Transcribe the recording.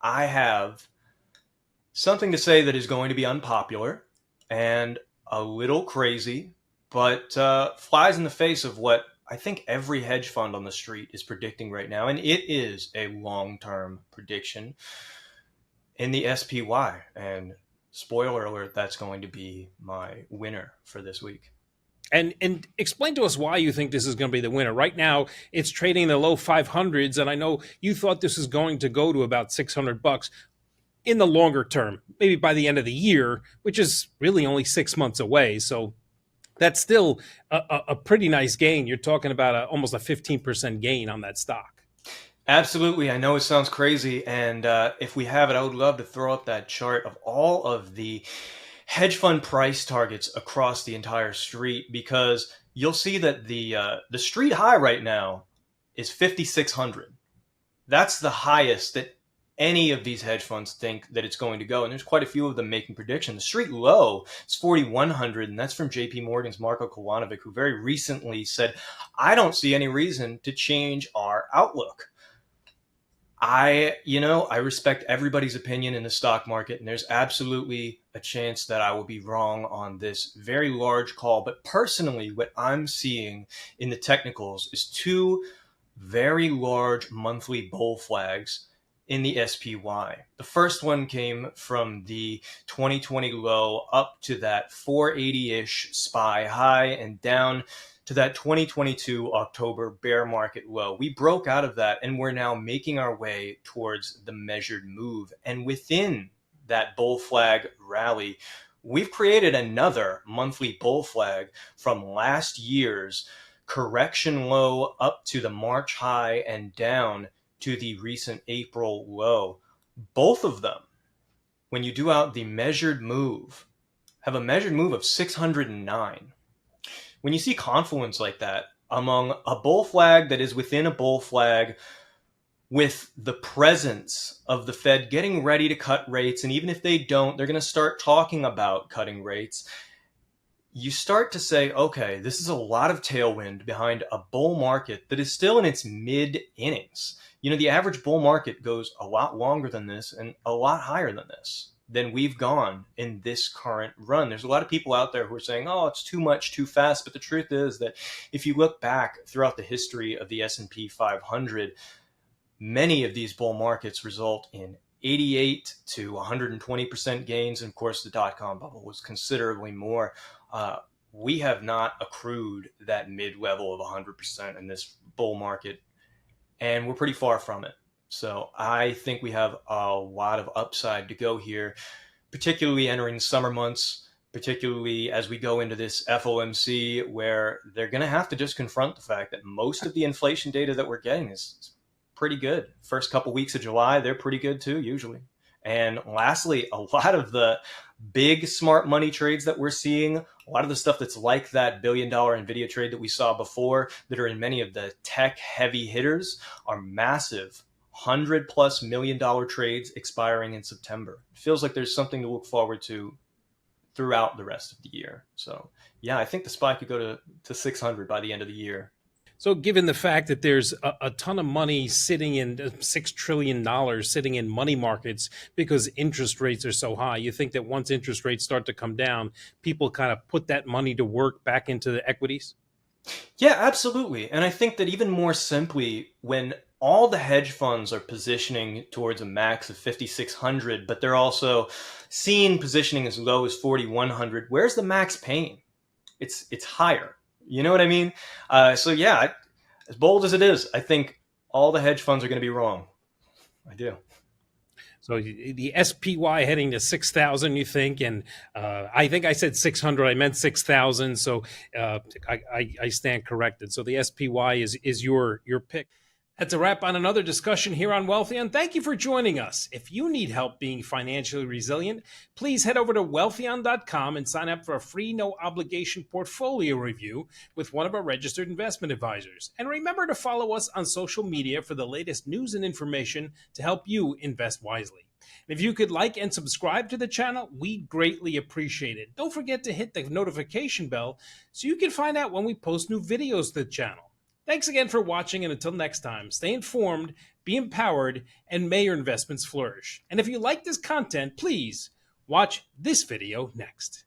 I have something to say that is going to be unpopular and a little crazy, but flies in the face of what I think every hedge fund on the street is predicting right now. And it is a long-term prediction in the SPY. And spoiler alert, that's going to be my winner for this week. And explain to us why you think this is going to be the winner. Right now, it's trading in the low 500s, and I know you thought this was going to go to about $600 in the longer term, maybe by the end of the year, which is really only 6 months away. So that's still a pretty nice gain. You're talking about almost a 15% gain on that stock. Absolutely. I know it sounds crazy. And if we have it, I would love to throw up that chart of all of the hedge fund price targets across the entire street, because you'll see that the street high right now is 5,600. That's the highest that any of these hedge funds think that it's going to go. And there's quite a few of them making predictions. The street low is 4,100, and that's from JP Morgan's Marko Kolanovic, who very recently said, I don't see any reason to change our outlook. I respect everybody's opinion in the stock market, and there's absolutely a chance that I will be wrong on this very large call. But personally, what I'm seeing in the technicals is two very large monthly bull flags in the SPY. The first one came from the 2020 low up to that 480-ish SPY high and down to that 2022 October bear market low. We broke out of that, and we're now making our way towards the measured move. And within that bull flag rally, we've created another monthly bull flag from last year's correction low up to the March high and down to the recent April low. Both of them, when you do out the measured move, have a measured move of 609. When you see confluence like that among a bull flag that is within a bull flag, with the presence of the Fed getting ready to cut rates, and even if they don't, they're going to start talking about cutting rates, you start to say, okay, this is a lot of tailwind behind a bull market that is still in its mid-innings. The average bull market goes a lot longer than this and a lot higher than this, than we've gone in this current run. There's a lot of people out there who are saying, oh, it's too much, too fast. But the truth is that if you look back throughout the history of the S&P 500, many of these bull markets result in 88 to 120% gains. And of course, the dot-com bubble was considerably more. We have not accrued that mid-level of 100% in this bull market, and we're pretty far from it. So I think we have a lot of upside to go here, particularly entering the summer months, particularly as we go into this FOMC, where they're going to have to just confront the fact that most of the inflation data that we're getting is pretty good. First couple weeks of July, they're pretty good too, usually. And lastly, a lot of the big smart money trades that we're seeing, a lot of the stuff that's like that $1 billion Nvidia trade that we saw before, that are in many of the tech heavy hitters, are massive $100+ million trades expiring in September. It feels like there's something to look forward to throughout the rest of the year. So yeah, I think the SPY could go to 600 by the end of the year. So given the fact that there's a ton of money sitting in $6 trillion sitting in money markets because interest rates are so high, you think that once interest rates start to come down, people kind of put that money to work back into the equities? Yeah, absolutely. And I think that even more simply, when all the hedge funds are positioning towards a max of 5,600, but they're also seeing positioning as low as 4,100, where's the max pain? It's higher. You know what I mean? So yeah, as bold as it is, I think all the hedge funds are going to be wrong. I do. So the SPY heading to 6,000, you think? And I think I said 600. I meant 6,000. So I stand corrected. So the SPY is your pick. That's a wrap on another discussion here on Wealthion. Thank you for joining us. If you need help being financially resilient, please head over to Wealthion.com and sign up for a free, no obligation portfolio review with one of our registered investment advisors. And remember to follow us on social media for the latest news and information to help you invest wisely. And if you could like and subscribe to the channel, we'd greatly appreciate it. Don't forget to hit the notification bell so you can find out when we post new videos to the channel. Thanks again for watching, and until next time, stay informed, be empowered, and may your investments flourish. And if you like this content, please watch this video next.